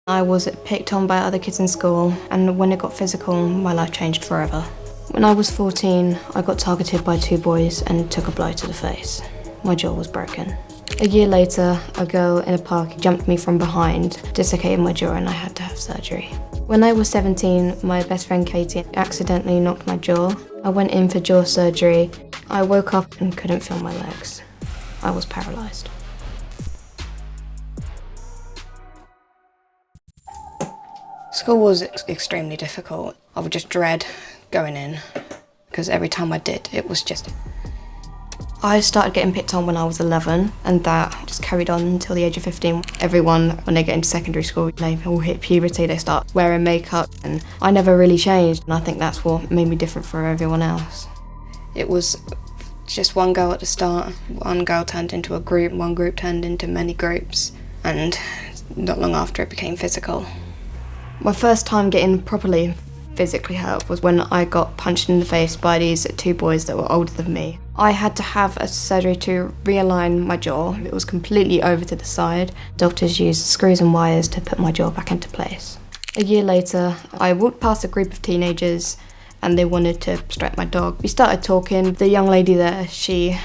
I was picked on by other kids in school, and when it got physical, my life changed forever. When I was 14, I got targeted by 2 boys and took a blow to the face. My jaw was broken. A year later, a girl in a park jumped me from behind, dislocated my jaw, and I had to have surgery. When I was 17, my best friend Katie accidentally knocked my jaw. I went in for jaw surgery. I woke up and couldn't feel my legs. I was paralysed. School was extremely difficult. I would just dread going in, because every time I did, it was just... I started getting picked on when I was 11, and that just carried on until the age of 15. Everyone, when they get into secondary school, they all hit puberty, they start wearing makeup, and I never really changed, and I think that's what made me different from everyone else. It was just one girl at the start. One girl turned into a group, one group turned into many groups, and not long after it became physical. My first time getting properly physically hurt was when I got punched in the face by these 2 boys that were older than me. I had to have a surgery to realign my jaw. It was completely over to the side. Doctors used screws and wires to put my jaw back into place. A year later, I walked past a group of teenagers and they wanted to strap my dog. We started talking. The young lady there, she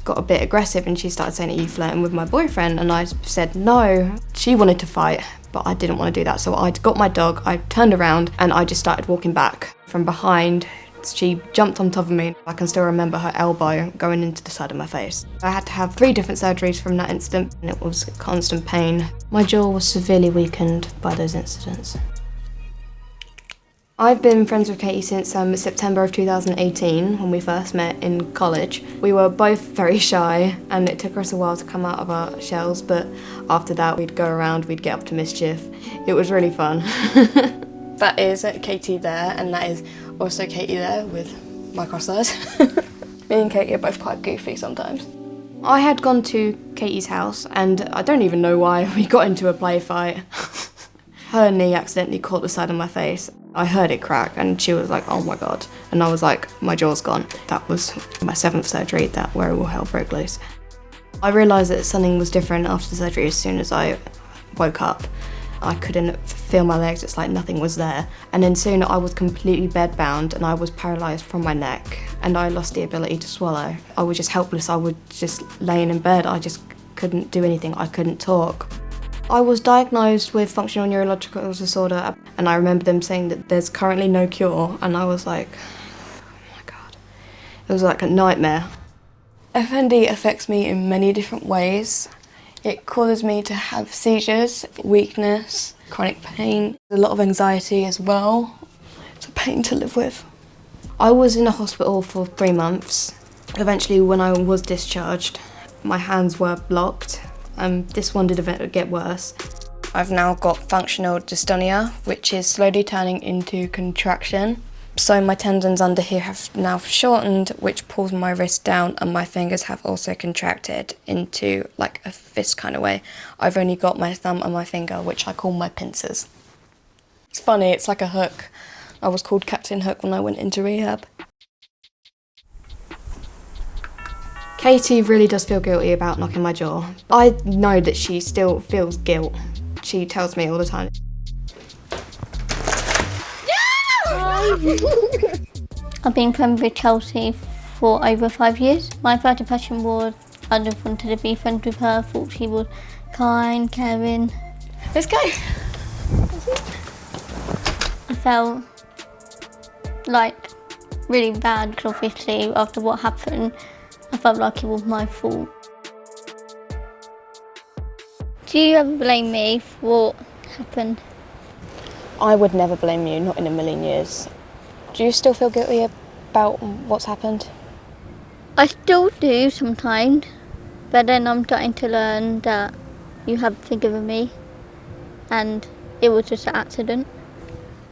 got a bit aggressive and she started saying, "Are you flirting with my boyfriend?" And I said no. She wanted to fight, but I didn't want to do that. So I got my dog, I turned around and I just started walking back. From behind, she jumped on top of me. I can still remember her elbow going into the side of my face. I had to have 3 different surgeries from that incident, and it was constant pain. My jaw was severely weakened by those incidents. I've been friends with Katie since September of 2018, when we first met in college. We were both very shy, and it took us a while to come out of our shells, but after that we'd go around, we'd get up to mischief. It was really fun. That is Katie there, and that is also Katie there with my crosshairs. Me and Katie are both quite goofy sometimes. I had gone to Katie's house, and I don't even know why we got into a play fight. Her knee accidentally caught the side of my face. I heard it crack and she was like, "Oh my God." And I was like, my jaw's gone. That was my 7th surgery, where all hell broke loose. I realised that something was different after the surgery as soon as I woke up. I couldn't feel my legs, it's like nothing was there. And then soon I was completely bedbound and I was paralysed from my neck and I lost the ability to swallow. I was just helpless, I was just laying in bed, I just couldn't do anything, I couldn't talk. I was diagnosed with functional neurological disorder, and I remember them saying that there's currently no cure, and I was like, oh my God. It was like a nightmare. FND affects me in many different ways. It causes me to have seizures, weakness, chronic pain, a lot of anxiety as well. It's a pain to live with. I was in a hospital for 3 months. Eventually, when I was discharged, my hands were blocked. This one did get worse. I've now got functional dystonia, which is slowly turning into contraction. So my tendons under here have now shortened, which pulls my wrist down, and my fingers have also contracted into like a fist kind of way. I've only got my thumb and my finger, which I call my pincers. It's funny, it's like a hook. I was called Captain Hook when I went into rehab. Katie really does feel guilty about knocking my jaw. I know that she still feels guilt. She tells me all the time. I've been friends with Chelsea for over 5 years. My first impression was I just wanted to be friends with her, thought she was kind, caring. Let's go. I felt like really bad because obviously after what happened, I felt like it was my fault. Do you ever blame me for what happened? I would never blame you, not in a million years. Do you still feel guilty about what's happened? I still do sometimes, but then I'm starting to learn that you have forgiven me and it was just an accident.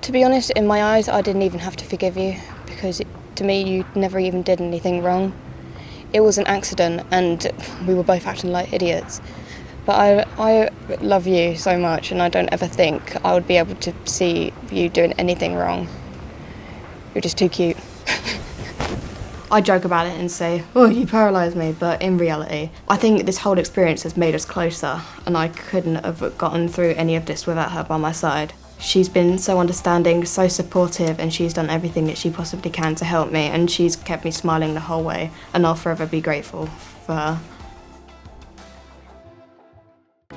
To be honest, in my eyes, I didn't even have to forgive you because to me, you never even did anything wrong. It was an accident and we were both acting like idiots. But I love you so much and I don't ever think I would be able to see you doing anything wrong. You're just too cute. I joke about it and say, oh, you paralysed me, but in reality, I think this whole experience has made us closer, and I couldn't have gotten through any of this without her by my side. She's been so understanding, so supportive, and she's done everything that she possibly can to help me, and she's kept me smiling the whole way, and I'll forever be grateful for her.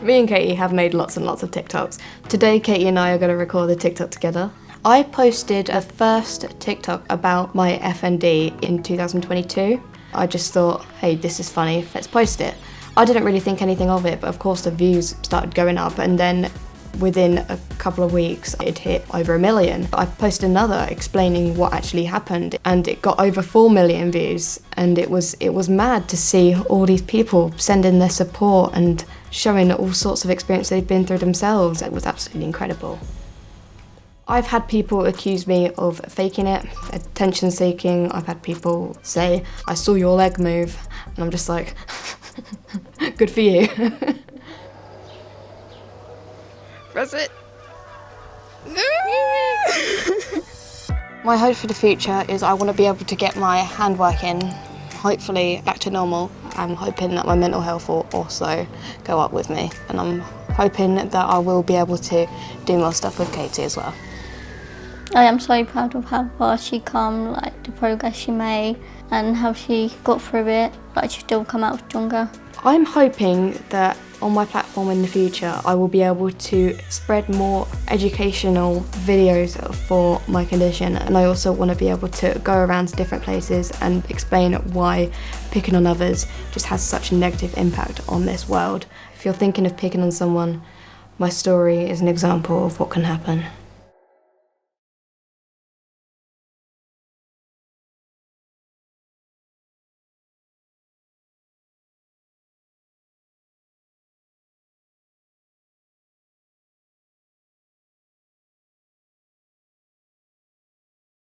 Me and Katie have made lots and lots of TikToks. Today, Katie and I are going to record a TikTok together. I posted a first TikTok about my FND in 2022. I just thought, hey, this is funny, let's post it. I didn't really think anything of it, but of course the views started going up, and then within a couple of weeks it hit over 1 million. I posted another explaining what actually happened, and it got over 4 million views, and it was mad to see all these people sending their support and showing all sorts of experience they've been through themselves. It was absolutely incredible. I've had people accuse me of faking it, attention seeking. I've had people say, I saw your leg move, and I'm just like, good for you. Press it. My hope for the future is I want to be able to get my handwork in, hopefully back to normal. I'm hoping that my mental health will also go up with me, and I'm hoping that I will be able to do more stuff with Katie as well. I am so proud of how far she come, like the progress she made and how she got through it, but she still come out stronger. I'm hoping that on my platform in the future I will be able to spread more educational videos for my condition, and I also want to be able to go around to different places and explain why picking on others just has such a negative impact on this world. If you're thinking of picking on someone, my story is an example of what can happen.